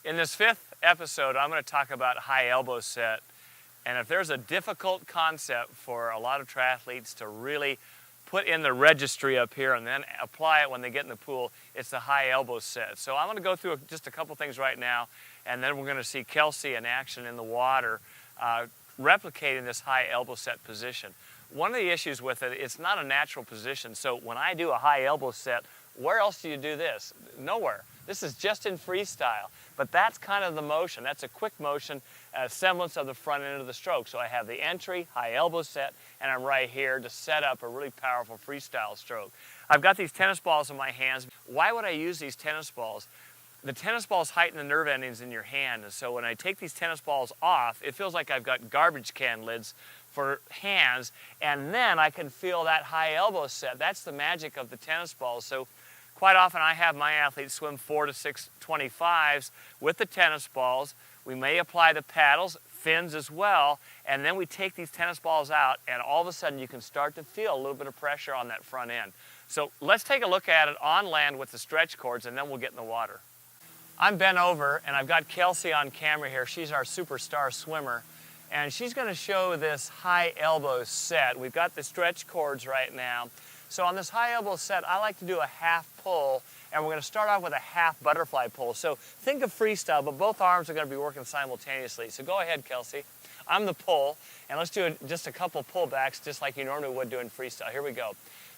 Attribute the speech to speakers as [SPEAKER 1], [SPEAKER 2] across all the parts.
[SPEAKER 1] In this fifth episode, I'm going to talk about high elbow set. And if there's a difficult concept for a lot of triathletes to really put in the registry up here and then apply it when they get in the pool, it's the high elbow set. So I'm going to go through just a couple things right now, and then we're going to see Kelsey in action in the water replicating this high elbow set position. One of the issues with it, it's not a natural position. So when I do a high elbow set, where else do you do this? Nowhere. This is just in freestyle. But that's kind of the motion. That's a quick motion, a semblance of the front end of the stroke. So I have the entry, high elbow set, and I'm right here to set up a really powerful freestyle stroke. I've got these tennis balls in my hands. Why would I use these tennis balls? The tennis balls heighten the nerve endings in your hand, and so when I take these tennis balls off, it feels like I've got garbage can lids for hands, and then I can feel that high elbow set. That's the magic of the tennis balls. So quite often I have my athletes swim 4 to 6 25s with the tennis balls. We may apply the paddles, fins as well, and then we take these tennis balls out, and all of a sudden you can start to feel a little bit of pressure on that front end. So let's take a look at it on land with the stretch cords, and then we'll get in the water. I'm bent over, and I've got Kelsey on camera here. She's our superstar swimmer, and she's going to show this high elbow set. We've got the stretch cords right now. So on this high elbow set, I like to do a half pull, and we're going to start off with a half butterfly pull. So think of freestyle, but both arms are going to be working simultaneously. So go ahead, Kelsey. I'm the pull, and let's do just a couple pullbacks, just like you normally would do in freestyle. Here we go.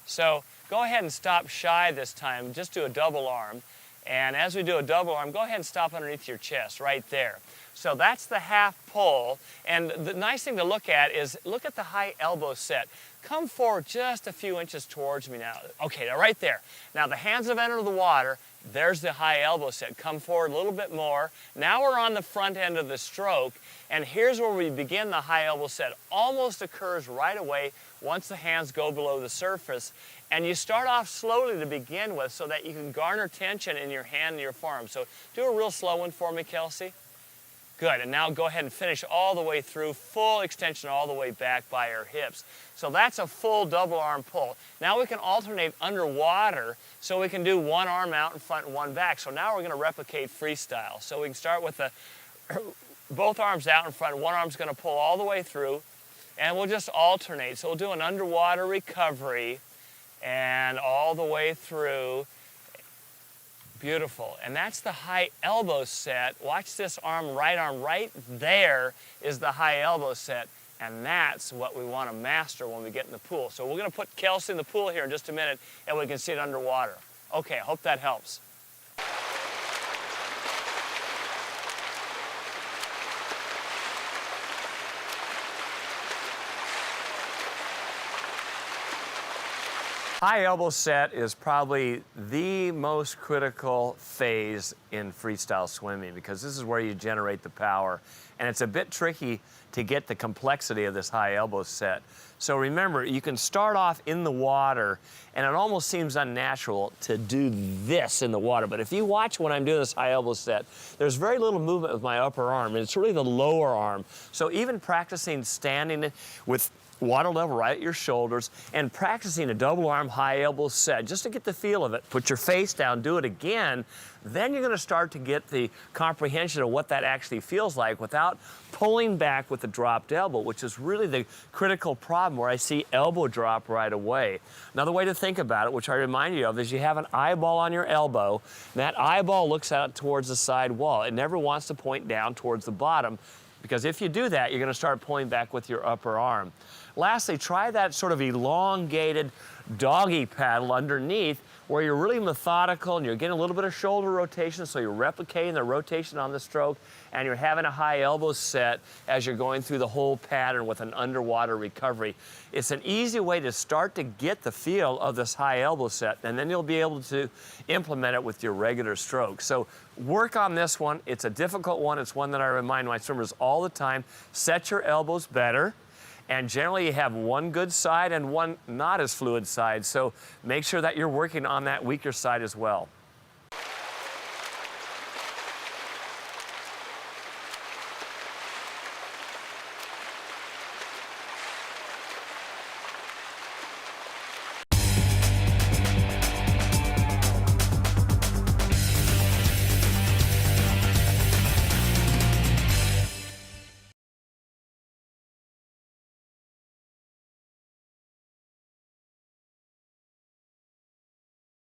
[SPEAKER 1] So go ahead and stop shy this time. Just do a double arm. And as we do a double arm, go ahead and stop underneath your chest right there. So that's the half pull. And the nice thing to look at is look at the high elbow set. Come forward just a few inches towards me now. Okay, now right there. Now the hands have entered the water. There's the high elbow set. Come forward a little bit more. Now we're on the front end of the stroke. And here's where we begin the high elbow set. Almost occurs right away once the hands go below the surface. And you start off slowly to begin with so that you can garner tension in your hand and your forearm. So do a real slow one for me, Kelsey. Good, and now go ahead and finish all the way through, full extension all the way back by our hips. So that's a full double arm pull. Now we can alternate underwater, so we can do one arm out in front and one back. So now we're going to replicate freestyle. So we can start with both arms out in front, one arm's going to pull all the way through, and we'll just alternate. So we'll do an underwater recovery, and all the way through. Beautiful. And that's the high elbow set. Watch this arm right there is the high elbow set. And that's what we want to master when we get in the pool. So we're going to put Kelsey in the pool here in just a minute, and we can see it underwater. Okay, I hope that helps. High elbow set is probably the most critical phase in freestyle swimming because this is where you generate the power. And it's a bit tricky to get the complexity of this high elbow set. So remember, you can start off in the water, and it almost seems unnatural to do this in the water. But if you watch when I'm doing this high elbow set, there's very little movement with my upper arm, and it's really the lower arm. So even practicing standing with water level right at your shoulders and practicing a double arm high elbow set just to get the feel of it. Put your face down, do it again. Then you're going to start to get the comprehension of what that actually feels like without pulling back with the dropped elbow, which is really the critical problem where I see elbow drop right away. Another way to think about it, which I remind you of, is you have an eyeball on your elbow, and that eyeball looks out towards the side wall. It never wants to point down towards the bottom, because if you do that, you're going to start pulling back with your upper arm. Lastly, try that sort of elongated doggy paddle underneath where you're really methodical and you're getting a little bit of shoulder rotation, so you're replicating the rotation on the stroke, and you're having a high elbow set as you're going through the whole pattern with an underwater recovery. It's an easy way to start to get the feel of this high elbow set, and then you'll be able to implement it with your regular stroke. So work on this one. It's a difficult one. It's one that I remind my swimmers all the time. Set your elbows better. And generally you have one good side and one not as fluid side. So make sure that you're working on that weaker side as well.